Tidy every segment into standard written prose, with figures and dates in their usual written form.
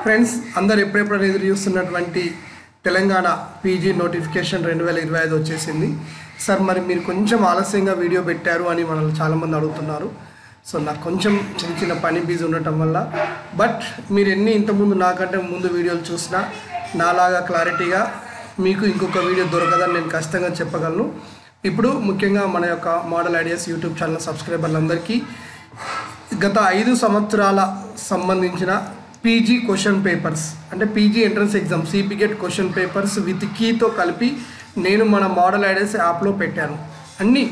Friends అందరు ఎప్పుడెప్పుడు ఎదురు చూస్తున్నటువంటి తెలంగాణ పీజీ నోటిఫికేషన్ 2025 వచ్చేసింది. సార్ మరి మీరు కొంచెం ఆలస్యంగా వీడియో పెట్టారు అని మనల్ని చాలామంది అడుగుతున్నారు. సో నాకు కొంచెం చిన్న పని బిజీ ఉండటం వల్ల, బట్ మీరు ఇంతకుముందు నాకంటే ముందు వీడియోలు చూసినా నాలాగా క్లారిటీగా మీకు ఇంకొక వీడియో దొరకదని నేను ఖచ్చితంగా చెప్పగలను. ఇప్పుడు ముఖ్యంగా మన యొక్క మోడల్ ఐడియాస్ యూట్యూబ్ ఛానల్ సబ్స్క్రైబర్లందరికీ గత 5 సంవత్సరాల సంబంధించిన పీజీ క్వశ్చన్ పేపర్స్ అంటే PG entrance exam CPGET question papers with కీతో కలిపి నేను మన మోడల్ ఐడియాస్ యాప్లో పెట్టాను. అన్నీ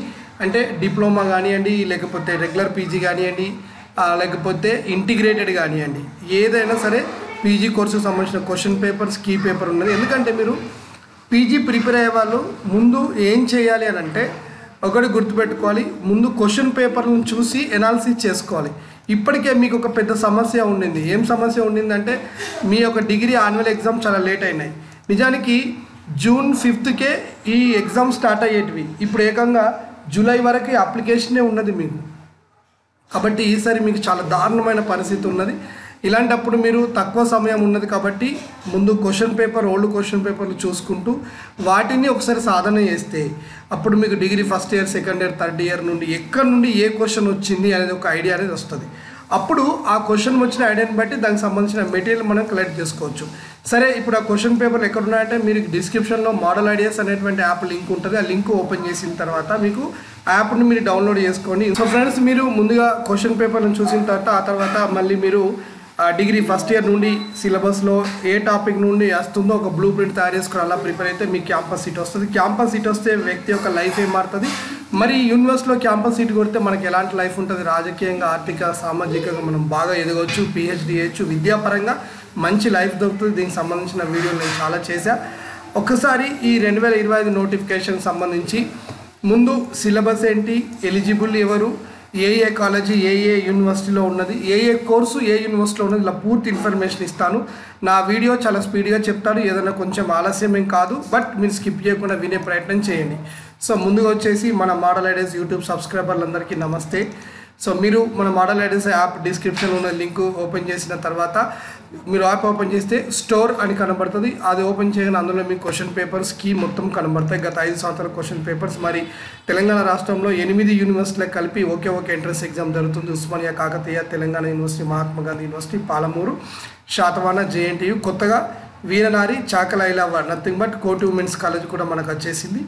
అంటే డిప్లొమా కానివ్వండి, లేకపోతే రెగ్యులర్ పీజీ కానివ్వండి, లేకపోతే ఇంటిగ్రేటెడ్ కానివ్వండి, ఏదైనా సరే పీజీ కోర్సుకు సంబంధించిన క్వశ్చన్ పేపర్స్ కీ పేపర్ ఉన్నది. ఎందుకంటే మీరు పీజీ ప్రిపేర్ అయ్యే వాళ్ళు ముందు ఏం చేయాలి అని అంటే ఒకటి గుర్తుపెట్టుకోవాలి, ముందు క్వశ్చన్ పేపర్లను చూసి ఎనాలిసిస్ చేసుకోవాలి. ఇప్పటికే మీకు ఒక పెద్ద సమస్య ఉండింది. ఏం సమస్య ఉండిందంటే మీ యొక్క డిగ్రీ యాన్యువల్ ఎగ్జామ్ చాలా లేట్ అయినాయి. నిజానికి జూన్ 5కే ఈ ఎగ్జామ్ స్టార్ట్ అయ్యేటివి, ఇప్పుడు ఏకంగా జూలై వరకు అప్లికేషనే ఉన్నది మీకు. కాబట్టి ఈసారి మీకు చాలా దారుణమైన పరిస్థితి ఉన్నది. ఇలాంటప్పుడు మీరు తక్కువ సమయం ఉన్నది కాబట్టి ముందు క్వశ్చన్ పేపర్ ఓల్డ్ క్వశ్చన్ పేపర్లు చూసుకుంటూ వాటిని ఒకసారి సాధన చేస్తే అప్పుడు మీకు degree first year, second year, third year నుండి ఎక్కడి నుండి ఏ క్వశ్చన్ వచ్చింది అనేది ఒక ఐడియా అనేది వస్తుంది. అప్పుడు ఆ క్వశ్చన్ వచ్చిన ఐడియాని బట్టి దానికి సంబంధించిన మెటీరియల్ మనం కలెక్ట్ చేసుకోవచ్చు. సరే, ఇప్పుడు ఆ క్వశ్చన్ పేపర్లు ఎక్కడ ఉన్నాయంటే మీరు డిస్క్రిప్షన్లో మోడల్ ఐడియాస్ అనేటువంటి యాప్ లింక్ ఉంటుంది. ఆ లింక్ ఓపెన్ చేసిన తర్వాత మీకు యాప్ని మీరు డౌన్లోడ్ చేసుకోండి. సో ఫ్రెండ్స్, మీరు ముందుగా క్వశ్చన్ పేపర్లను చూసిన తర్వాత మళ్ళీ మీరు డిగ్రీ ఫస్ట్ ఇయర్ నుండి సిలబస్లో ఏ టాపిక్ నుండి వస్తుందో ఒక బ్లూ ప్రింట్ తయారు చేసుకుని అలా ప్రిపేర్ అయితే మీకు క్యాంపస్ సీట్ వస్తుంది. క్యాంపస్ సీట్ వస్తే వ్యక్తి యొక్క లైఫ్ ఏం మారుతుంది, మరి యూనివర్సిటీలో క్యాంపస్ సీట్ కొడితే మనకి ఎలాంటి లైఫ్ ఉంటుంది, రాజకీయంగా, ఆర్థిక, సామాజికంగా మనం బాగా ఎదగవచ్చు, పిహెచ్డి చేయొచ్చు, విద్యాపరంగా మంచి లైఫ్ దొరుకుతుంది. దీనికి సంబంధించిన వీడియోలు నేను చాలా చేశా. ఒక్కసారి ఈ 2025 నోటిఫికేషన్ సంబంధించి ముందు సిలబస్ ఏంటి, ఎలిజిబుల్ ఎవరు, ఏ కాలేజీ ఏ యూనివర్సిటీలో ఉన్నది, ఏ కోర్సు ఏ యూనివర్సిటీలో ఉన్నది, ఇలా పూర్తి ఇన్ఫర్మేషన్ ఇస్తాను. నా వీడియో చాలా స్పీడ్గా చెప్తాను, ఏదైనా కొంచెం ఆలస్యం ఏం కాదు, బట్ మీరు స్కిప్ చేయకుండా వినే ప్రయత్నం చేయండి. సో ముందుగా వచ్చేసి మన మోడల్ ఐడియాస్ యూట్యూబ్ సబ్స్క్రైబర్లందరికీ నమస్తే. సో మీరు మన మోడల్ ఐడియాస్ యాప్ డిస్క్రిప్షన్లో ఉన్న లింక్ ఓపెన్ చేసిన తర్వాత మీరు యాప్ ఓపెన్ చేస్తే స్టోర్ అని కనబడుతుంది. అది ఓపెన్ చేయగానే అందులో మీకు క్వశ్చన్ పేపర్స్ కీ మొత్తం కనబడతాయి. గత 5 సంవత్సరాల క్వశ్చన్ పేపర్స్. మరి తెలంగాణ రాష్ట్రంలో 8 యూనివర్సిటీలకు కలిపి ఒకే ఎంట్రన్స్ ఎగ్జామ్ జరుగుతుంది. Osmania, Kakatiya, Telangana university, Mahatma Gandhi university, Palamuru, Satavahana, JNTU, కొత్తగా వీరనారి, చాకలైలావ, నథింగ్ బట్ కోటి ఉమెన్స్ కాలేజ్ కూడా మనకు వచ్చేసింది.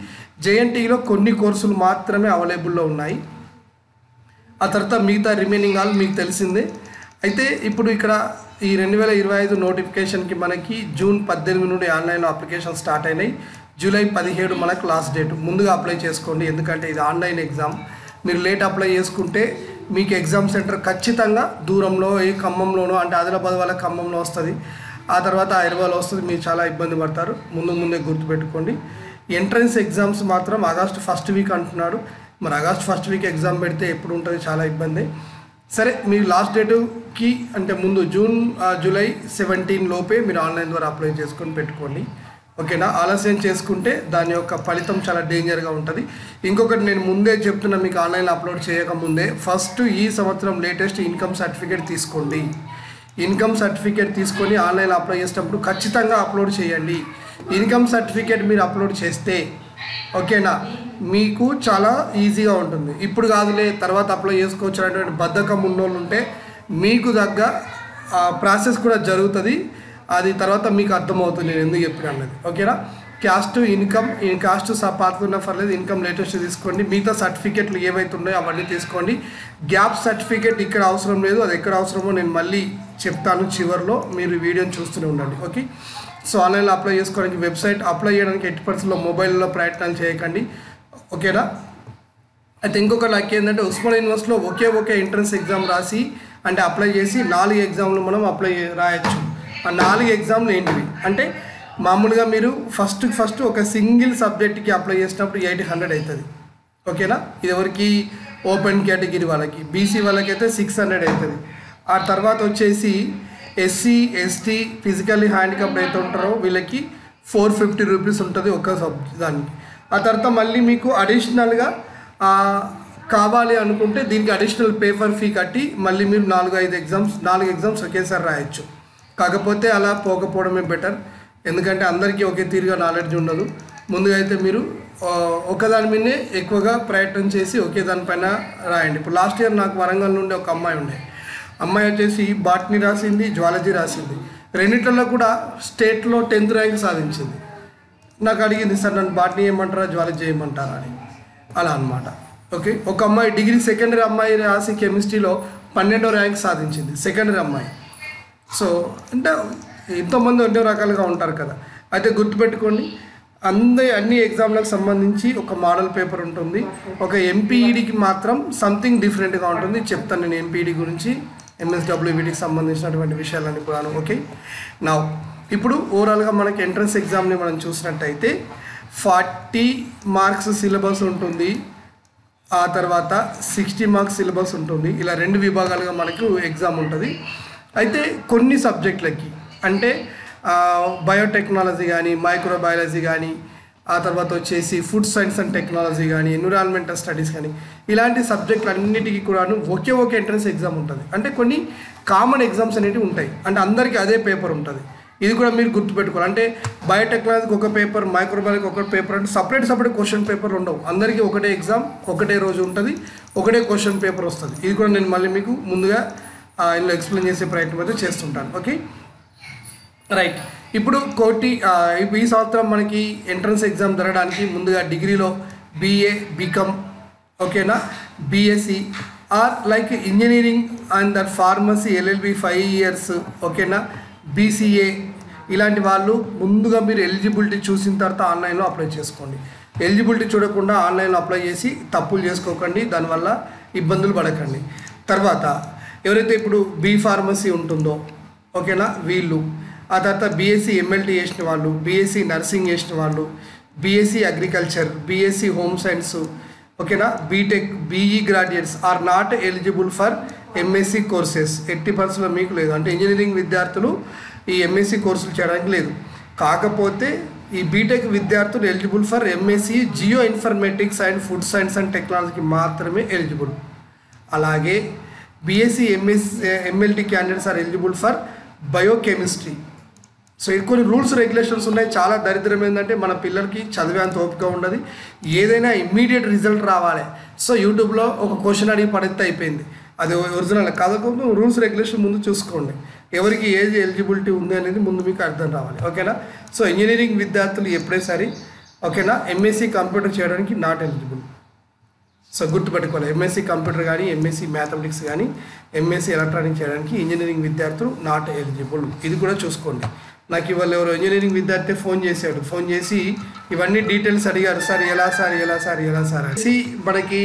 జేఎన్టీయులో కొన్ని కోర్సులు మాత్రమే అవైలబుల్లో ఉన్నాయి. ఆ తర్వాత మిగతా రిమైనింగ్ ఆల్ మీకు తెలిసిందే. అయితే ఇప్పుడు ఇక్కడ ఈ 2025 నోటిఫికేషన్కి మనకి జూన్ 18 నుండి ఆన్లైన్లో అప్లికేషన్ స్టార్ట్ అయినాయి. జూలై 17 మనకు లాస్ట్ డేట్. ముందుగా అప్లై చేసుకోండి, ఎందుకంటే ఇది ఆన్లైన్ ఎగ్జామ్. మీరు లేట్ అప్లై చేసుకుంటే మీకు ఎగ్జామ్ సెంటర్ ఖచ్చితంగా దూరంలో, ఏ ఖమ్మంలోనో, అంటే ఆదిలాబాద్ వాళ్ళ ఖమ్మంలో వస్తుంది, ఆ తర్వాత హైదరాబాద్లో వస్తుంది. మీరు చాలా ఇబ్బంది పడతారు. ముందే గుర్తుపెట్టుకోండి. ఎంట్రన్స్ ఎగ్జామ్స్ మాత్రం ఆగస్ట్ 1st వీక్ అంటున్నాడు. మరి ఆగస్ట్ 1st వీక్ ఎగ్జామ్ పెడితే ఎప్పుడు ఉంటుంది, చాలా ఇబ్బంది. సరే, మీరు లాస్ట్ డేటుకి అంటే ముందు జూలై 17 లోపే మీరు ఆన్లైన్ ద్వారా అప్లై చేసుకొని పెట్టుకోండి, ఓకేనా. ఆలస్యం చేసుకుంటే దాని యొక్క ఫలితం చాలా డేంజర్గా ఉంటుంది. ఇంకొకటి నేను ముందే చెప్తున్నా, మీకు ఆన్లైన్లో అప్లోడ్ చేయకముందే ఫస్ట్ ఈ సంవత్సరం లేటెస్ట్ ఇన్కమ్ సర్టిఫికేట్ తీసుకోండి. ఇన్కమ్ సర్టిఫికేట్ తీసుకొని ఆన్లైన్లో అప్లై చేసేటప్పుడు ఖచ్చితంగా అప్లోడ్ చేయండి. ఇన్కమ్ సర్టిఫికేట్ మీరు అప్లోడ్ చేస్తే ఓకేనా, మీకు చాలా ఈజీగా ఉంటుంది. ఇప్పుడు కాదులే తర్వాత అప్లై చేసుకోవచ్చు అనేటువంటి బద్ధకం ఉన్నోళ్ళు ఉంటే మీకు తగ్గ ప్రాసెస్ కూడా జరుగుతుంది. అది తర్వాత మీకు అర్థమవుతుంది నేను ఎందుకు చెప్పిన అన్నది, ఓకేనా. క్యాస్ట్ పాత్ర పర్లేదు, ఇన్కమ్ లేటెస్ట్ తీసుకోండి. మిగతా సర్టిఫికేట్లు ఏవైతే ఉన్నాయో అవన్నీ తీసుకోండి. గ్యాప్ సర్టిఫికేట్ ఇక్కడ అవసరం లేదు, అది ఎక్కడ అవసరమో నేను మళ్ళీ చెప్తాను చివరిలో, మీరు వీడియోని చూస్తూనే ఉండండి, ఓకే. సో ఆన్లైన్లో అప్లై చేసుకోవడానికి వెబ్సైట్, అప్లై చేయడానికి 80% మొబైల్లో ప్రయత్నాలు చేయకండి, ఓకేనా. అయితే ఇంకొక లక్ ఏంటంటే ఉస్మానియా యూనివర్సిటీలో ఒకే ఎంట్రన్స్ ఎగ్జామ్ రాసి అంటే అప్లై చేసి 4 ఎగ్జామ్లు మనం రాయొచ్చు. ఆ 4 ఎగ్జామ్లు ఏంటివి అంటే మామూలుగా మీరు ఫస్ట్ ఒక సింగిల్ సబ్జెక్ట్కి అప్లై చేసినప్పుడు 800 అవుతుంది, ఓకేనా. ఇది ఎవరికి, ఓపెన్ కేటగిరీ వాళ్ళకి. బీసీ వాళ్ళకైతే 600 అవుతుంది. ఆ తర్వాత వచ్చేసి ఎస్సీ, ఎస్టీ, ఫిజికల్లీ హ్యాండిక్యాప్డ్ అయితే ఉంటారో వీళ్ళకి 450 రూపీస్ ఉంటుంది ఒక దానికి. ఆ తర్వాత మళ్ళీ మీకు అడిషనల్గా కావాలి అనుకుంటే దీనికి అడిషనల్ పేపర్ ఫీ కట్టి మళ్ళీ మీరు 4 ఎగ్జామ్స్ ఒకేసారి రాయొచ్చు. కాకపోతే అలా పోకపోవడమే బెటర్, ఎందుకంటే అందరికీ ఒకే తీరుగా నాలెడ్జ్ ఉండదు. ముందుగా అయితే మీరు ఒకదాని మీదనే ఎక్కువగా ప్రయత్నం చేసి ఒకే దానిపైన రాయండి. ఇప్పుడు లాస్ట్ ఇయర్ నాకు వరంగల్ నుండి ఒక అమ్మాయి వచ్చేసి బాటనీ రాసింది, జువాలజీ రాసింది. రెండిట్లలో కూడా స్టేట్లో 10th ర్యాంక్ సాధించింది. నాకు అడిగింది, సార్ నన్ను బాటనీ చేయమంటారా జువాలజీ చేయమంటారా అని. అలా అనమాట. ఓకే, ఒక అమ్మాయి డిగ్రీ సెకండరీ అమ్మాయి రాసి కెమిస్ట్రీలో 12వ ర్యాంక్ సాధించింది, సెకండరీ అమ్మాయి. సో అంటే ఎంతోమంది ఎన్నో రకాలుగా ఉంటారు కదా. అయితే గుర్తుపెట్టుకోండి, అన్ని ఎగ్జామ్లకు సంబంధించి ఒక మోడల్ పేపర్ ఉంటుంది. ఒక ఎంపీఈడికి మాత్రం సంథింగ్ డిఫరెంట్గా ఉంటుంది. చెప్తాను నేను ఎంపీఈడి గురించి, ఎంఎస్డబ్ల్యూబీడికి సంబంధించినటువంటి విషయాలన్నీ కూడా. ఓకే, నా ఇప్పుడు ఓవరాల్గా మనకి ఎంట్రన్స్ ఎగ్జామ్ని మనం చూసినట్టయితే 40 మార్క్స్ సిలబస్ ఉంటుంది, ఆ తర్వాత 60 మార్క్స్ సిలబస్ ఉంటుంది. ఇలా 2 విభాగాలుగా మనకు ఎగ్జామ్ ఉంటుంది. అయితే కొన్ని సబ్జెక్టులకి అంటే బయోటెక్నాలజీ కానీ, మైక్రోబయాలజీ కానీ, ఆ తర్వాత వచ్చేసి ఫుడ్ సైన్స్ అండ్ టెక్నాలజీ కానీ, ఎన్విరాన్మెంటల్ స్టడీస్ కానీ, ఇలాంటి సబ్జెక్టులు అన్నిటికీ కూడాను ఒకే ఎంట్రన్స్ ఎగ్జామ్ ఉంటుంది. అంటే కొన్ని కామన్ ఎగ్జామ్స్ అనేవి ఉంటాయి, అంటే అందరికీ అదే పేపర్ ఉంటుంది. ఇది కూడా మీరు గుర్తుపెట్టుకోవాలి. అంటే బయోటెక్నాలజీకి ఒక పేపర్, మైక్రోబయాలజీకి ఒక పేపర్, అంటే సపరేట్ క్వశ్చన్ పేపర్ ఉండవు. అందరికీ ఒకటే ఎగ్జామ్, ఒకటే రోజు ఉంటుంది, ఒకటే క్వశ్చన్ పేపర్ వస్తుంది. ఇది కూడా నేను మళ్ళీ మీకు ముందుగా ఇందులో ఎక్స్ప్లెయిన్ చేసే ప్రయత్నం అయితే చేస్తుంటాను. Okay, right. ఇప్పుడు ఈ సంవత్సరం మనకి ఎంట్రన్స్ ఎగ్జామ్ జరగడానికి ముందుగా డిగ్రీలో BA, BCom, ఓకేనా, BSc or like engineering and pharmacy LLB 5 years, ఓకేనా, BCA ఇలాంటి వాళ్ళు ముందుగా మీరు ఎలిజిబిలిటీ చూసిన తర్వాత ఆన్లైన్లో అప్లై చేసుకోండి. ఎలిజిబిలిటీ చూడకుండా ఆన్లైన్లో అప్లై చేసి తప్పులు చేసుకోకండి, దానివల్ల ఇబ్బందులు పడకండి. తర్వాత ఎవరైతే ఇప్పుడు B Pharmacy ఉంటుందో, ఓకేనా, వీళ్ళు, ఆ తర్వాత BSc MLT చేసిన వాళ్ళు, BSc నర్సింగ్ చేసిన వాళ్ళు, BSc agriculture, BSc home science, ఓకేనా, BTech, BE graduates are not eligible for MSc courses. 80% మీకు లేదు, అంటే ఇంజనీరింగ్ విద్యార్థులు ఈ MSc కోర్సులు చేయడానికి లేదు. కాకపోతే ఈ బీటెక్ విద్యార్థులు eligible for MSc geo informatics and food science and టెక్నాలజీకి మాత్రమే ఎలిజిబుల్. అలాగే BSc MLT candidates are eligible for biochemistry. So కొన్ని రూల్స్ రెగ్యులేషన్స్ ఉన్నాయి. చాలా దరిద్రం ఏంటంటే మన పిల్లలకి చదివేంత ఓపిక ఉండదు, ఏదైనా ఇమ్మీడియట్ రిజల్ట్ రావాలి. సో యూట్యూబ్లో ఒక క్వశ్చన్ అడిగి పడితే అయిపోయింది, అది ఒరిజినల్ కాదు. రూల్స్ రెగ్యులేషన్ ముందు చూసుకోండి, ఎవరికి ఏజ్ ఎలిజిబిలిటీ ఉంది అనేది ముందు మీకు అర్థం రావాలి. ఓకేనా. సో ఇంజనీరింగ్ విద్యార్థులు ఎప్పుడైనా సరే, ఓకేనా, MSc కంప్యూటర్ చేయడానికి నాట్ ఎలిజిబుల్. సో గుర్తుపెట్టుకోవాలి, MSc కంప్యూటర్ కానీ, MSc మ్యాథమెటిక్స్ కానీ, MSc ఎలక్ట్రానిక్ చేయడానికి ఇంజనీరింగ్ విద్యార్థులు నాట్ ఎలిజిబుల్. ఇది కూడా చూసుకోండి. నాకు ఇవాళ ఎవరో ఇంజనీరింగ్ విద్యార్థి ఫోన్ చేసి ఇవన్నీ డీటెయిల్స్ అడిగారు, సార్ ఎలా అనేసి. మనకి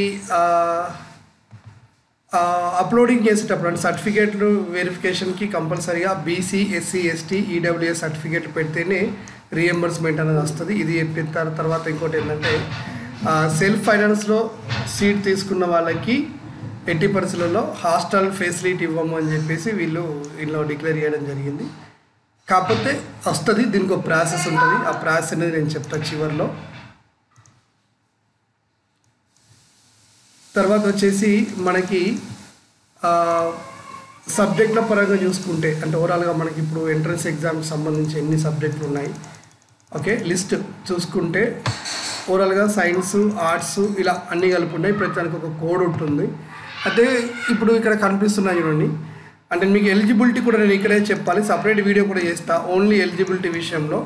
అప్లోడింగ్ చేసేటప్పుడు అంటే సర్టిఫికేట్లు వెరిఫికేషన్కి కంపల్సరీగా BC, SC, ST, EWS సర్టిఫికేట్లు పెడితేనే రీఎంబర్స్మెంట్ అనేది వస్తుంది. ఇది చెప్పిన తర్వాత ఇంకోటి ఏంటంటే సెల్ఫ్ ఫైనాన్స్లో సీట్ తీసుకున్న వాళ్ళకి 80%లలో హాస్టల్ ఫెసిలిటీ ఇవ్వము అని చెప్పేసి వీళ్ళు ఇందులో డిక్లేర్ చేయడం జరిగింది. కాకపోతే వస్తుంది, దీనికి ఒక ప్రాసెస్ ఉంటుంది. ఆ ప్రాసెస్ అనేది నేను చెప్తాను చివరిలో. తర్వాత వచ్చేసి మనకి సబ్జెక్టుల పరంగా చూసుకుంటే, అంటే ఓవరాల్గా మనకి ఇప్పుడు ఎంట్రన్స్ ఎగ్జామ్కి సంబంధించి ఎన్ని సబ్జెక్టులు ఉన్నాయి, ఓకే, లిస్ట్ చూసుకుంటే ఓవరాల్గా సైన్స్, ఆర్ట్స్ ఇలా అన్నీ కలిపి ఉన్నాయి. ప్రతి దానికి ఒక కోడ్ ఉంటుంది. అయితే ఇప్పుడు ఇక్కడ కనిపిస్తున్నాయి చూడండి, అంటే మీకు ఎలిజిబిలిటీ కూడా నేను ఇక్కడే చెప్పాలి, సపరేట్ వీడియో కూడా చేస్తా. ఓన్లీ ఎలిజిబిలిటీ విషయంలో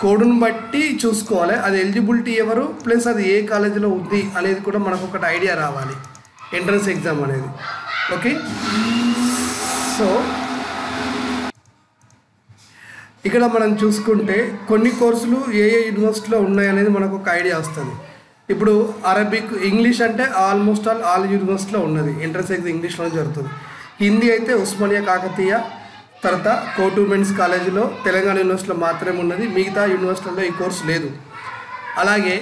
కోడ్ను బట్టి చూసుకోవాలి, అది ఎలిజిబిలిటీ ఎవరు ప్లస్ అది ఏ కాలేజీలో ఉంది అనేది కూడా మనకు ఒకటి ఐడియా రావాలి ఎంట్రన్స్ ఎగ్జామ్ అనేది. ఓకే, సో ఇక్కడ మనం చూసుకుంటే కొన్ని కోర్సులు ఏ యూనివర్సిటీలో ఉన్నాయనేది మనకు ఒక ఐడియా వస్తుంది. ఇప్పుడు అరబిక్, ఇంగ్లీష్ అంటే ఆల్మోస్ట్ ఆల్ యూనివర్సిటీలో ఉన్నది, ఎంట్రన్స్ ఎగ్జామ్ ఇంగ్లీష్లోనే జరుగుతుంది. హిందీ అయితే ఉస్మానియా కాకతీయ, తర్వాత కోర్ట్ ఉమెన్స్ కాలేజీలో, తెలంగాణ యూనివర్సిటీలో మాత్రమే ఉన్నది, మిగతా యూనివర్సిటీలో ఈ కోర్సు లేదు. అలాగే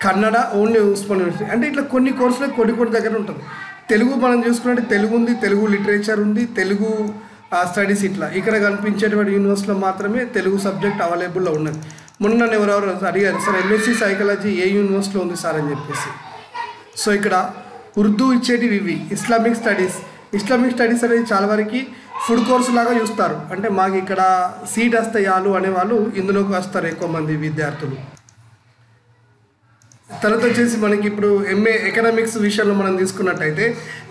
కన్నడ ఓన్లీ ఉస్మానియా యూనివర్సిటీ. అంటే ఇట్లా కొన్ని కోర్సులు కొన్ని దగ్గర ఉంటుంది. తెలుగు మనం చూసుకున్నట్టు తెలుగు ఉంది, తెలుగు లిటరేచర్ ఉంది, తెలుగు స్టడీస్ ఇట్లా ఇక్కడ కనిపించేటువంటి యూనివర్సిటీలో మాత్రమే తెలుగు సబ్జెక్ట్ అవైలబుల్లో ఉన్నది. మొన్న నన్ను ఎవరెవరు అడిగారు, సార్ MSc సైకాలజీ ఏ యూనివర్సిటీలో ఉంది సార్ అని చెప్పేసి. సో ఇక్కడ ఉర్దూ ఇచ్చేటివి ఇవి, ఇస్లామిక్ స్టడీస్ అనేది చాలా వరకు ఫుడ్ కోర్సు లాగా చూస్తారు. అంటే మాకు ఇక్కడ సీట్ వస్తే చాలు అనే వాళ్ళు ఇందులోకి వస్తారు ఎక్కువ మంది విద్యార్థులు. తర్వాత వచ్చేసి మనకి ఇప్పుడు ఎంఏ ఎకనామిక్స్ విషయంలో మనం తీసుకున్నట్టయితే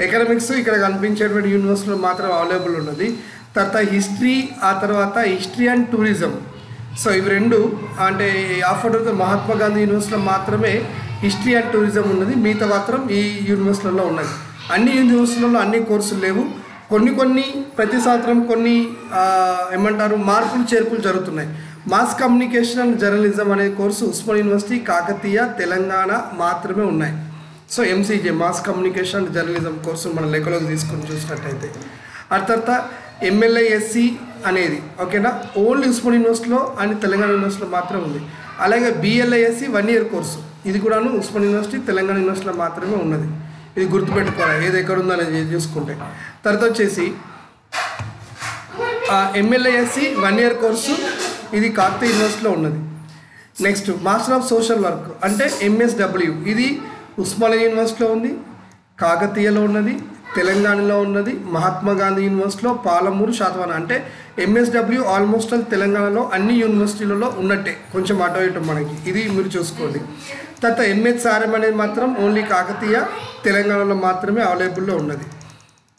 ఎకనామిక్స్ ఇక్కడ కనిపించేటువంటి యూనివర్సిటీలో మాత్రం అవైలబుల్ ఉన్నది. తర్వాత హిస్టరీ, ఆ తర్వాత హిస్టరీ అండ్ టూరిజం. సో ఇవి రెండు అంటే ఆఫర్ మహాత్మా గాంధీ యూనివర్సిటీలో మాత్రమే హిస్టరీ అండ్ టూరిజం ఉన్నది, మిగతా మాత్రం ఈ యూనివర్సిటీలలో ఉన్నది. అన్ని యూనివర్సిటీలలో అన్ని కోర్సులు లేవు. కొన్ని ప్రతి సంవత్సరం కొన్ని ఏమంటారు మార్పులు చేర్పులు జరుగుతున్నాయి. మాస్ కమ్యూనికేషన్ అండ్ జర్నలిజం అనే కోర్సు ఉస్మానియా యూనివర్సిటీ, కాకతీయ, తెలంగాణ మాత్రమే ఉన్నాయి. So MCJ mass communication and journalism course మన లెక్కలోకి తీసుకొని చూసినట్టయితే. ఆ తర్వాత ఎంఎల్ఐఎస్సి అనేది ఓకేనా ఓన్లీ ఉస్మానియా యూనివర్సిటీలో అండ్ తెలంగాణ యూనివర్సిటీలో మాత్రమే ఉంది. అలాగే బిఎల్ఐఎస్సి 1 year కోర్సు, ఇది కూడాను ఉస్మానియా యూనివర్సిటీ, తెలంగాణ యూనివర్సిటీలో మాత్రమే ఉన్నది. ఇది గుర్తుపెట్టుకోవాలి ఏది ఎక్కడ ఉందో అనేది చూసుకుంటే. తర్వాత వచ్చేసి ఎంఎల్ఐఎస్సి 1 year కోర్సు, ఇది కాకతీయ యూనివర్సిటీలో ఉన్నది. Next master of social work అంటే ఎంఎస్డబ్ల్యూ, ఇది ఉస్మానియా యూనివర్సిటీలో ఉంది, కాకతీయలో ఉన్నది, తెలంగాణలో ఉన్నది, మహాత్మా గాంధీ యూనివర్సిటీలో, పాలమూరు, శాతవాహన. అంటే ఎంఎస్డబ్ల్యూ ఆల్మోస్ట్ తెలంగాణలో అన్ని యూనివర్సిటీలలో ఉన్నట్టే, కొంచెం అటు ఇటు మనకి, ఇది మీరు చూసుకోండి. తర్వాత ఎంహెచ్ఆర్ఎం అనేది మాత్రం ఓన్లీ కాకతీయ, తెలంగాణలో మాత్రమే అవైలబుల్లో ఉన్నది.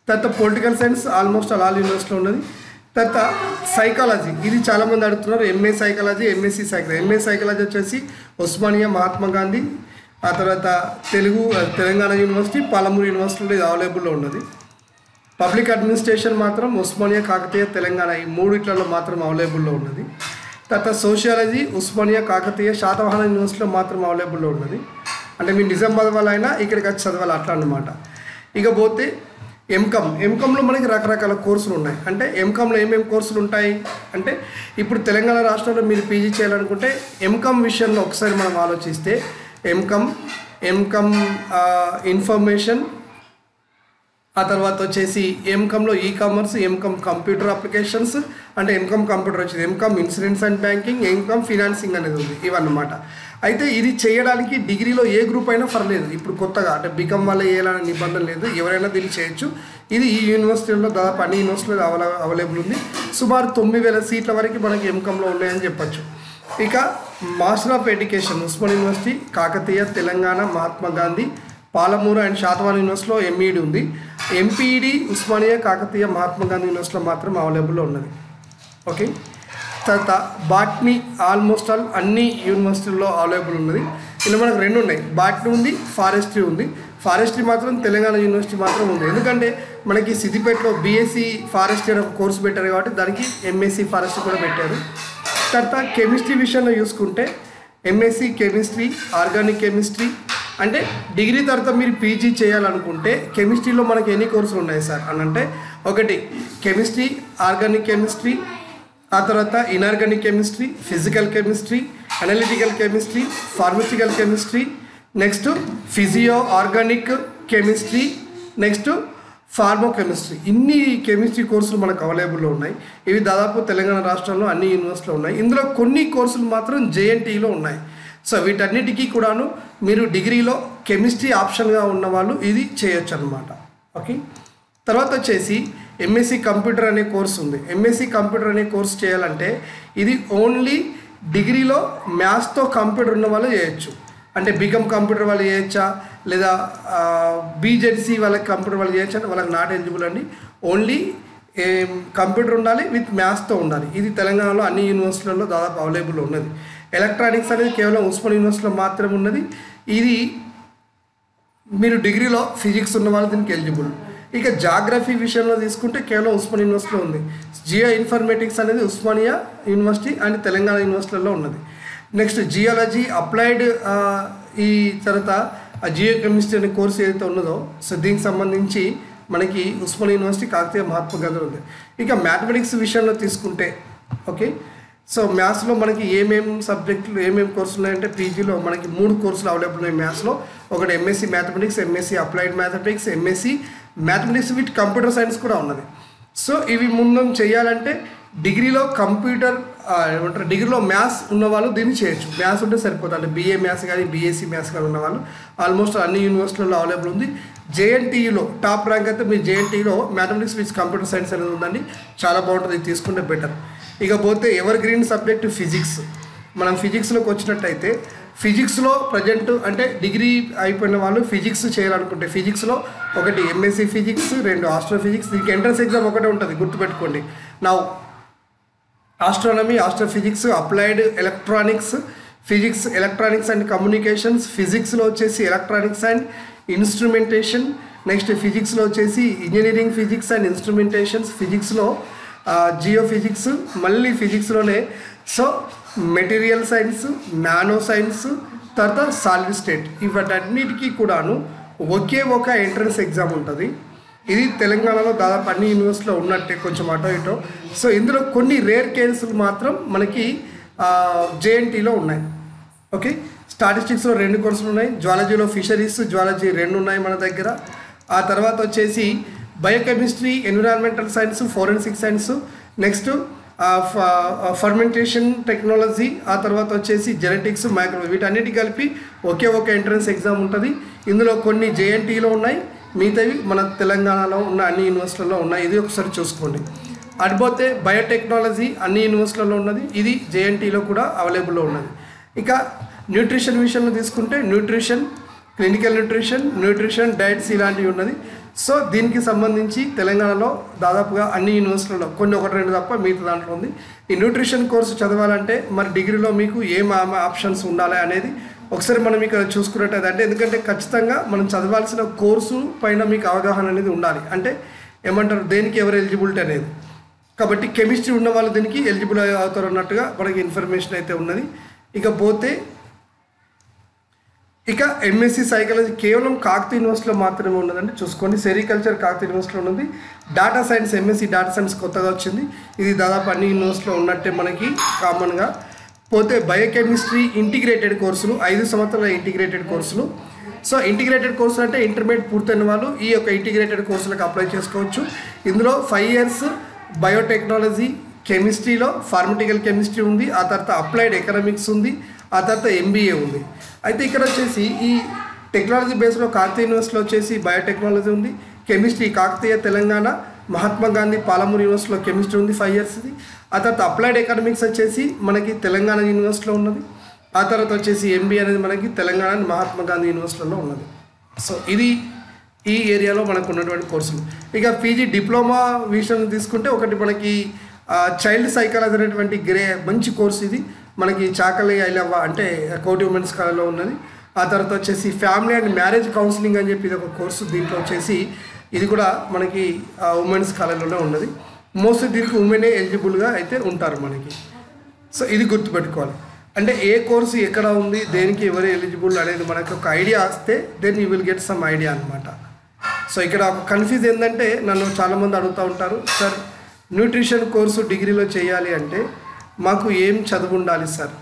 తర్వాత పొలిటికల్ సైన్స్ ఆల్మోస్ట్ ఆల్ యూనివర్సిటీలో ఉన్నది. తర్వాత సైకాలజీ, ఇది చాలామంది అడుగుతున్నారు, MA psychology, MSc psychology. MA psychology వచ్చేసి ఉస్మానియా, మహాత్మా గాంధీ, ఆ తర్వాత తెలంగాణ యూనివర్సిటీ, పాలమూరు యూనివర్సిటీలో ఇది అవైలబుల్లో ఉన్నది. పబ్లిక్ అడ్మినిస్ట్రేషన్ మాత్రం ఉస్మానియా, కాకతీయ, తెలంగాణ ఈ మూడిట్లలో మాత్రం అవైలబుల్లో ఉన్నది. తర్వాత సోషియాలజీ ఉస్మానియా, కాకతీయ, శాతవాహన యూనివర్సిటీలో మాత్రం అవైలబుల్లో ఉన్నది. అంటే మీరు నిజామాబాద్ వాళ్ళైనా ఇక్కడికి వచ్చి చదవాలి అట్లా అన్నమాట. ఇకపోతే ఎంకామ్లో మనకి రకరకాల కోర్సులు ఉన్నాయి. అంటే ఎంకామ్లో ఏమేమి కోర్సులు ఉంటాయి అంటే ఇప్పుడు తెలంగాణ రాష్ట్రంలో మీరు పీజీ చేయాలనుకుంటే ఎంకామ్ విషయంలో ఒకసారి మనం ఆలోచిస్తే ఎంకామ్ ఇన్ఫర్మేషన్, ఆ తర్వాత వచ్చేసి ఎంకామ్లో ఈకామర్స్, ఎంకామ్ కంప్యూటర్ అప్లికేషన్స్, అంటే ఎంకామ్ కంప్యూటర్ వచ్చేది, MCom insurance and banking, MCom financing అనేది ఉంది, ఇవన్నమాట. అయితే ఇది చేయడానికి డిగ్రీలో ఏ గ్రూప్ అయినా పర్లేదు. ఇప్పుడు కొత్తగా అంటే బీకామ్ వల్ల చేయాలనే నిబంధన లేదు, ఎవరైనా దీన్ని చేయొచ్చు. ఇది ఈ యూనివర్సిటీలో దాదాపు అన్ని యూనివర్సిటీలో అవైలబుల్ ఉంది. సుమారు 9,000 సీట్ల వరకు మనకి ఎంకామ్లో ఉన్నాయని చెప్పచ్చు. ఇక master of education Osmania university, Kakatiya, Telangana, Mahatma Gandhi, Palamuru and Satavahana యూనివర్సిటీలో ఎంఈడి ఉంది. ఎంపీఈడి ఉస్మానియా, కాకతీయ, మహాత్మా గాంధీ యూనివర్సిటీలో మాత్రం అవైలబుల్లో ఉన్నది. ఓకే. తర్వాత బాట్నీ ఆల్మోస్ట్ ఆల్ అన్ని యూనివర్సిటీల్లో అవైలబుల్ ఉన్నది. ఇలా మనకు 2 ఉన్నాయి, బాట్నీ ఉంది, ఫారెస్ట్రీ ఉంది. ఫారెస్ట్రీ మాత్రం తెలంగాణ యూనివర్సిటీ మాత్రం ఉంది, ఎందుకంటే మనకి సిద్దిపేటలో బీఎస్సీ ఫారెస్ట్రీ అనే ఒక కోర్సు పెట్టారు కాబట్టి దానికి ఎంఎస్సీ ఫారెస్ట్రీ కూడా పెట్టారు. తర్వాత కెమిస్ట్రీ విషయంలో చూసుకుంటే ఎంఎస్సీ కెమిస్ట్రీ, ఆర్గానిక్ కెమిస్ట్రీ. అంటే డిగ్రీ తర్వాత మీరు పీజీ చేయాలనుకుంటే కెమిస్ట్రీలో మనకి ఎన్ని కోర్సులు ఉన్నాయి సార్ అని అంటే, ఒకటి కెమిస్ట్రీ, ఆర్గానిక్ కెమిస్ట్రీ, ఆ తర్వాత inorganic chemistry, physical chemistry, analytical chemistry, pharmaceutical chemistry, next physio organic chemistry, next pharmo chemistry. ఇన్ని కెమిస్ట్రీ కోర్సులు మనకు అవైలబుల్లో ఉన్నాయి. ఇవి దాదాపు తెలంగాణ రాష్ట్రంలో అన్ని యూనివర్సిటీలో ఉన్నాయి. ఇందులో కొన్ని కోర్సులు మాత్రం జేఎన్టీలో ఉన్నాయి. సో వీటన్నిటికీ కూడాను మీరు డిగ్రీలో కెమిస్ట్రీ ఆప్షన్గా ఉన్న వాళ్ళు ఇది చేయొచ్చు అన్నమాట. ఓకే. తర్వాత వచ్చేసి ఎంఎస్సి కంప్యూటర్ అనే కోర్సు ఉంది. ఎంఎస్సి కంప్యూటర్ అనే కోర్సు చేయాలంటే ఇది ఓన్లీ డిగ్రీలో మ్యాథ్స్తో కంప్యూటర్ ఉన్న వాళ్ళు చేయొచ్చు. అంటే బీకామ్ కంప్యూటర్ వాళ్ళు చేయొచ్చా, లేదా బీజెడ్సీ వాళ్ళకి కంప్యూటర్ వాళ్ళు చేయొచ్చా అంటే వాళ్ళకి నాట్ ఎలిజిబుల్ అండి. ఓన్లీ కంప్యూటర్ ఉండాలి, విత్ మ్యాథ్స్తో ఉండాలి. ఇది తెలంగాణలో అన్ని యూనివర్సిటీలలో దాదాపు అవైలబుల్ ఉన్నది. ఎలక్ట్రానిక్స్ అనేది కేవలం ఉస్మానియా యూనివర్సిటీలో మాత్రమే ఉన్నది. ఇది మీరు డిగ్రీలో ఫిజిక్స్ ఉన్న వాళ్ళు దీనికి ఎలిజిబుల్. ఇక జాగ్రఫీ విషయంలో తీసుకుంటే కేవలం ఉస్మానియా యూనివర్సిటీలో ఉంది. జియో ఇన్ఫర్మేటిక్స్ అనేది ఉస్మానియా యూనివర్సిటీ అండ్ తెలంగాణ యూనివర్సిటీలలో ఉన్నది. నెక్స్ట్ జియాలజీ అప్లైడ్, ఈ తర్వాత జియో కెమిస్ట్రీ అనే కోర్సు ఏదైతే ఉన్నదో సో దీనికి సంబంధించి మనకి ఉస్మానియా యూనివర్సిటీ, కాకతీయ, మహాత్మా గాంధీ ఉంది. ఇక మ్యాథమెటిక్స్ విషయంలో తీసుకుంటే ఓకే. సో మ్యాథ్స్లో మనకి ఏమేమి సబ్జెక్టులు ఏమేమి కోర్సులు ఉన్నాయంటే పీజీలో మనకి 3 కోర్సులు అవైలబుల్ ఉన్నాయి మ్యాథ్స్లో. ఒకటి MSc mathematics, MSc applied mathematics, MSc mathematics with computer science కూడా ఉన్నది. సో ఇవి ముందు చేయాలంటే డిగ్రీలో కంప్యూటర్ ఏమంటారు డిగ్రీలో మ్యాథ్స్ ఉన్నవాళ్ళు దీన్ని చేయొచ్చు. మ్యాథ్స్ ఉంటే సరిపోతుంది. అంటే బీఏ మ్యాథ్స్ కానీ బీఎస్సీ మ్యాథ్స్ కానీ ఉన్నవాళ్ళు ఆల్మోస్ట్ అన్ని యూనివర్సిటీల్లో అవైలబుల్ ఉంది. జేఎన్టీయూలో టాప్ ర్యాంక్ అయితే మీ జేఎన్టీయూలో మ్యాథమెటిక్స్ విత్ కంప్యూటర్ సైన్స్ అనేది ఉందండి. చాలా బాగుంటుంది, ఇది తీసుకుంటే బెటర్. ఇకపోతే ఎవర్ గ్రీన్ సబ్జెక్ట్ ఫిజిక్స్. మనం ఫిజిక్స్లోకి వచ్చినట్టయితే ఫిజిక్స్లో ప్రజెంట్ అంటే డిగ్రీ అయిపోయిన వాళ్ళు ఫిజిక్స్ చేయాలనుకుంటే ఫిజిక్స్లో ఒకటి ఎంఎస్సీ ఫిజిక్స్, 2 ఆస్ట్రోఫిజిక్స్. దీనికి ఎంట్రన్స్ ఎగ్జామ్ ఒకటే ఉంటుంది, గుర్తుపెట్టుకోండి. నా astronomy, astrophysics, applied electronics, physics electronics and communications, ఫిజిక్స్లో వచ్చేసి ఎలక్ట్రానిక్స్ అండ్ ఇన్స్ట్రుమెంటేషన్, నెక్స్ట్ ఫిజిక్స్లో వచ్చేసి ఇంజనీరింగ్ ఫిజిక్స్ అండ్ ఇన్స్ట్రుమెంటేషన్స్, ఫిజిక్స్లో జియో ఫిజిక్స్, మళ్ళీ ఫిజిక్స్లోనే so material science, nano science, తర్వాత సాలిడ్ స్టేట్. ఇవన్నిటికీ కూడాను ఒకే ఒక ఎంట్రన్స్ ఎగ్జామ్ ఉంటుంది. ఇది తెలంగాణలో దాదాపు అన్ని యూనివర్సిటీలో ఉన్నట్టే, కొంచెం అటో ఇటో. సో ఇందులో కొన్ని రేర్ కేసులు మాత్రం మనకి జేఎన్టీలో ఉన్నాయి. ఓకే, స్టాటిస్టిక్స్లో 2 కోర్సులు ఉన్నాయి. జువాలజీలో ఫిషరీస్, జువాలజీ 2 ఉన్నాయి మన దగ్గర. ఆ తర్వాత వచ్చేసి biochemistry, environmental science, forensic science, next fermentation technology, ఆ తర్వాత వచ్చేసి జెనెటిక్స్, మైక్రో, వీటన్నిటి కలిపి ఒకే ఒక ఎంట్రన్స్ ఎగ్జామ్ ఉంటుంది. ఇందులో కొన్ని జేఎన్టీలో ఉన్నాయి, మిగతావి మన తెలంగాణలో ఉన్న అన్ని యూనివర్సిటీల్లో ఉన్నాయి. ఇది ఒకసారి చూసుకోండి. అటుపోతే బయోటెక్నాలజీ అన్ని యూనివర్సిటీల్లో ఉన్నది, ఇది జేఎన్టీలో కూడా అవైలబుల్లో ఉన్నది. ఇక న్యూట్రిషన్ విషయంలో తీసుకుంటే న్యూట్రిషన్, క్లినికల్ న్యూట్రిషన్ డైట్స్ ఇలాంటివి ఉన్నది. సో దీనికి సంబంధించి తెలంగాణలో దాదాపుగా అన్ని యూనివర్సిటీల్లో కొన్ని 1-2 తప్ప మిగతా దాంట్లో ఉంది. ఈ న్యూట్రిషన్ కోర్సు చదవాలంటే మరి డిగ్రీలో మీకు ఏం ఆప్షన్స్ ఉండాలి అనేది ఒకసారి మనం ఇక్కడ చూసుకున్నట్టయితే, అంటే ఎందుకంటే ఖచ్చితంగా మనం చదవాల్సిన కోర్సు పైన మీకు అవగాహన అనేది ఉండాలి. అంటే ఏమంటారు దేనికి ఎవరు ఎలిజిబిలిటీ అనేది. కాబట్టి కెమిస్ట్రీ ఉన్న వాళ్ళు దీనికి ఎలిజిబుల్ అవుతారు అన్నట్టుగా మనకి ఇన్ఫర్మేషన్ అయితే ఉన్నది. ఇకపోతే ఇక ఎంఎస్సీ సైకాలజీ కేవలం కాకతీయ యూనివర్సిటీలో మాత్రమే ఉన్నదండి, చూసుకోండి. సెరికల్చర్ కాకతీయ యూనివర్సిటీలో ఉన్నది. Data science, MSc data science కొత్తగా వచ్చింది, ఇది దాదాపు అన్ని యూనివర్సిటీలో ఉన్నట్టే మనకి కామన్గా. పోతే బయోకెమిస్ట్రీ ఇంటిగ్రేటెడ్ కోర్సులు, 5 సంవత్సరాల ఇంటిగ్రేటెడ్ కోర్సులు. సో ఇంటిగ్రేటెడ్ కోర్సులు అంటే ఇంటర్మీడియట్ పూర్తయిన వాళ్ళు ఈ యొక్క ఇంటిగ్రేటెడ్ కోర్సులకు అప్లై చేసుకోవచ్చు. ఇందులో 5 ఇయర్స్ బయోటెక్నాలజీ, కెమిస్ట్రీలో ఫార్మటికల్ కెమిస్ట్రీ ఉంది, ఆ తర్వాత అప్లైడ్ ఎకనామిక్స్ ఉంది, ఆ తర్వాత ఎంబీఏ ఉంది. అయితే ఇక్కడ వచ్చేసి ఈ టెక్నాలజీ బేస్లో కాకతీయ యూనివర్సిటీలో వచ్చేసి బయోటెక్నాలజీ ఉంది, కెమిస్ట్రీ కాకతీయ తెలంగాణ, మహాత్మా గాంధీ పాలమూరు యూనివర్సిటీలో కెమిస్ట్రీ ఉంది 5 ఇయర్స్ది. ఆ తర్వాత అప్లైడ్ ఎకనామిక్స్ వచ్చేసి మనకి తెలంగాణ యూనివర్సిటీలో ఉన్నది. ఆ తర్వాత వచ్చేసి ఎంబీఏ అనేది మనకి తెలంగాణ మహాత్మా గాంధీ యూనివర్సిటీలో ఉన్నది. సో ఇది ఈ ఏరియాలో మనకు ఉన్నటువంటి కోర్సులు. ఇక పీజీ డిప్లొమా విషయం తీసుకుంటే ఒకటి మనకి చైల్డ్ సైకాలజీ అనేటువంటి మంచి కోర్సు. ఇది మనకి చాకలి ఐలవ్వ అంటే కోటి ఉమెన్స్ కాలేజ్లో ఉన్నది. ఆ తర్వాత వచ్చేసి ఫ్యామిలీ అండ్ మ్యారేజ్ కౌన్సిలింగ్ అని చెప్పి ఇది ఒక కోర్సు. దీంట్లో వచ్చేసి ఇది కూడా మనకి ఉమెన్స్ కాలేజ్లోనే ఉన్నది. మోస్ట్లీ దీనికి ఉమెనే ఎలిజిబుల్గా అయితే ఉంటారు మనకి. సో ఇది గుర్తుపెట్టుకోవాలి. అంటే ఏ కోర్సు ఎక్కడ ఉంది, దేనికి ఎవరు ఎలిజిబుల్ అనేది మనకు ఒక ఐడియా వస్తే then you will get some idea అనమాట. సో ఇక్కడ ఒక కన్ఫ్యూజ్ ఏంటంటే నన్ను చాలామంది అడుగుతూ ఉంటారు, సార్ న్యూట్రిషన్ కోర్సు డిగ్రీలో చేయాలి అంటే మాకు ఏం చదువు ఉండాలి సార్?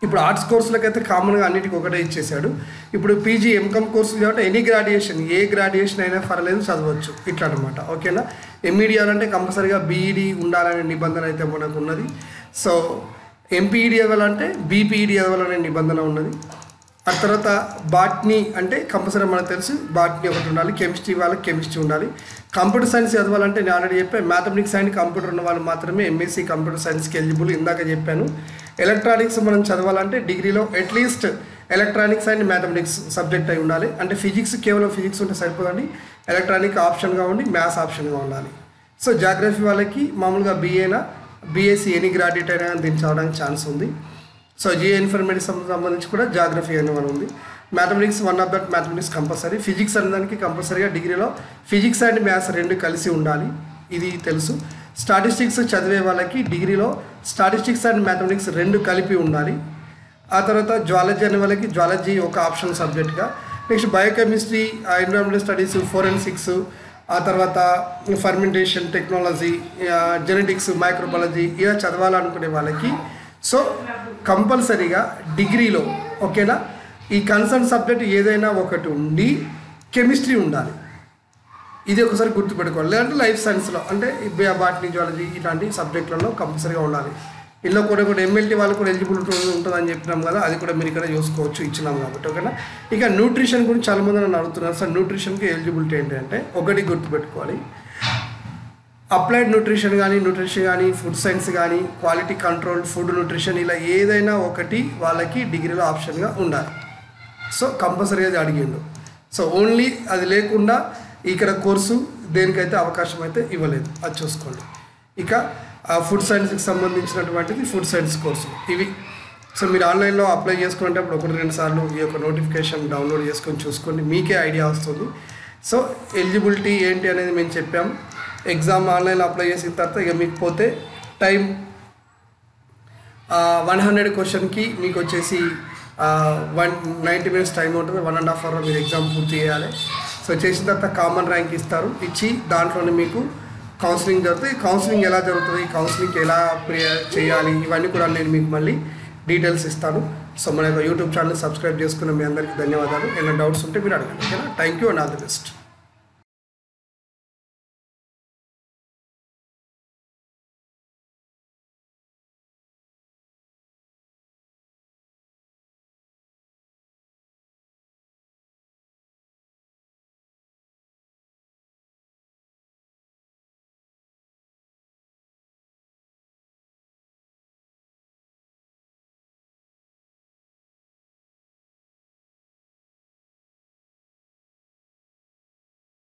ఇప్పుడు ఆర్ట్స్ కోర్సులకైతే కామన్గా అన్నిటికీ ఒకటే ఇచ్చేసాడు. ఇప్పుడు పీజీ ఎంకామ్ కోర్సు కాబట్టి ఎనీ గ్రాడ్యుయేషన్, ఏ గ్రాడ్యుయేషన్ అయినా పర్లేదు చదవచ్చు ఇట్లా అనమాట. ఓకేనా? ఎంఈడి అంటే కంపల్సరీగా బీఈడి ఉండాలనే నిబంధన అయితే మనకు ఉన్నది. సో ఎంపీఈడి చదవాలంటే బీపీఈడి చదవాలనే నిబంధన ఉన్నది. ఆ తర్వాత బాట్నీ అంటే కంపల్సరీ మనకు తెలుసు బాట్నీ ఒకటి ఉండాలి, కెమిస్ట్రీ వాళ్ళకి కెమిస్ట్రీ ఉండాలి. కంప్యూటర్ సైన్స్ చదవాలంటే నేను ఆల్రెడీ చెప్పాను మ్యాథమెటిక్స్ అండ్ కంప్యూటర్ ఉన్న వాళ్ళు మాత్రమే ఎంఎస్సీ కంప్యూటర్ సైన్స్కి ఎలిజిబుల్, ఇందాక చెప్పాను. ఎలక్ట్రానిక్స్ మనం చదవాలంటే డిగ్రీలో at least electronics and mathematics subject అయి ఉండాలి. అంటే ఫిజిక్స్ కేవలం ఫిజిక్స్ ఉంటే సరిపోదండి, ఎలక్ట్రానిక్ ఆప్షన్గా ఉండి మ్యాథ్స్ ఆప్షన్గా ఉండాలి. సో జాగ్రఫీ వాళ్ళకి మామూలుగా బీఎస్సీ ఎనీ గ్రాడ్యుయేట్ అయినా దీన్ని చదవడానికి ఛాన్స్ ఉంది. సో జియో ఇన్ఫర్మేటిక్స్ సంబంధించి కూడా జాగ్రఫీ అనే వాళ్ళు ఉంది. Mathematics one of that mathematics compulsory. Physics అనేదానికి కంపల్సరీగా డిగ్రీలో ఫిజిక్స్ అండ్ మ్యాథ్స్ 2 కలిసి ఉండాలి, ఇది తెలుసు. స్టాటిస్టిక్స్ చదివే వాళ్ళకి డిగ్రీలో స్టాటిస్టిక్స్ అండ్ మ్యాథమెటిక్స్ 2 కలిపి ఉండాలి. ఆ తర్వాత జువాలజీ అనే వాళ్ళకి జువాలజీ ఒక ఆప్షన్ సబ్జెక్ట్గా. Next biochemistry, environmental studies, forensics, ఆ తర్వాత ఫర్మెంటేషన్ టెక్నాలజీ, జెనెటిక్స్, మైక్రోబయాలజీ ఇలా చదవాలనుకునే వాళ్ళకి సో కంపల్సరీగా డిగ్రీలో ఓకేనా ఈ కన్సర్న్ సబ్జెక్ట్ ఏదైనా ఒకటి ఉండి కెమిస్ట్రీ ఉండాలి. ఇది ఒకసారి గుర్తుపెట్టుకోవాలి. లేదంటే లైఫ్ సైన్స్లో అంటే బాటనీ జువాలజీ ఇలాంటి సబ్జెక్టులలో కంపల్సరీగా ఉండాలి. ఇందులో కూడా ఎంఎల్టీ వాళ్ళు కూడా ఎలిజిబిలిటీ ఉంటుందని చెప్పినాం కదా, అది కూడా మీరు ఇక్కడ చూసుకోవచ్చు, ఇచ్చినాం కాబట్టి. ఓకేనా. ఇక న్యూట్రిషన్ గురించి చాలామంది నన్ను అడుగుతున్నారు, సార్ న్యూట్రిషన్కి ఎలిజిబిలిటీ ఏంటంటే ఒకటి గుర్తుపెట్టుకోవాలి, అప్లైడ్ న్యూట్రిషన్ కానీ ఫుడ్ సైన్స్ కానీ క్వాలిటీ కంట్రోల్ ఫుడ్ న్యూట్రిషన్ ఇలా ఏదైనా ఒకటి వాళ్ళకి డిగ్రీలో ఆప్షన్గా ఉండాలి. సో కంపల్సరీగా అది అడిగిండు. సో ఓన్లీ అది లేకుండా ఇక్కడ కోర్సు దేనికైతే అవకాశం అయితే ఇవ్వలేదు, అది చూసుకోండి. ఇక ఫుడ్ సైన్స్కి సంబంధించినటువంటిది ఫుడ్ సైన్స్ కోర్సు ఇవి. సో మీరు ఆన్లైన్లో అప్లై చేసుకునేటప్పుడు 1-2 సార్లు ఈ యొక్క నోటిఫికేషన్ డౌన్లోడ్ చేసుకొని చూసుకోండి, మీకే ఐడియా వస్తుంది. సో ఎలిజిబిలిటీ ఏంటి అనేది మేము చెప్పాం. ఎగ్జామ్ ఆన్లైన్లో అప్లై చేసిన తర్వాత ఇక మీకు పోతే టైం 100 క్వశ్చన్కి మీకు వచ్చేసి 190 మినిట్స్ టైం ఉంటుంది. 1.5 అవర్ మీరు ఎగ్జామ్ పూర్తి చేయాలి. సో చేసిన తర్వాత కామన్ ర్యాంక్ ఇస్తారు, ఇచ్చి దాంట్లోనే మీకు కౌన్సిలింగ్ జరుగుతుంది. కౌన్సిలింగ్ ఎలా జరుగుతుంది, కౌన్సిలింగ్కి ఎలా చేయాలి, ఇవన్నీ కూడా నేను మీకు మళ్ళీ డీటెయిల్స్ ఇస్తాను. సో మన యొక్క యూట్యూబ్ ఛానల్ సబ్స్క్రైబ్ చేసుకున్న మీ అందరికీ ధన్యవాదాలు. ఏమైనా డౌట్స్ ఉంటే మీరు అడగండి. ఓకేనా. Thank you and all the best.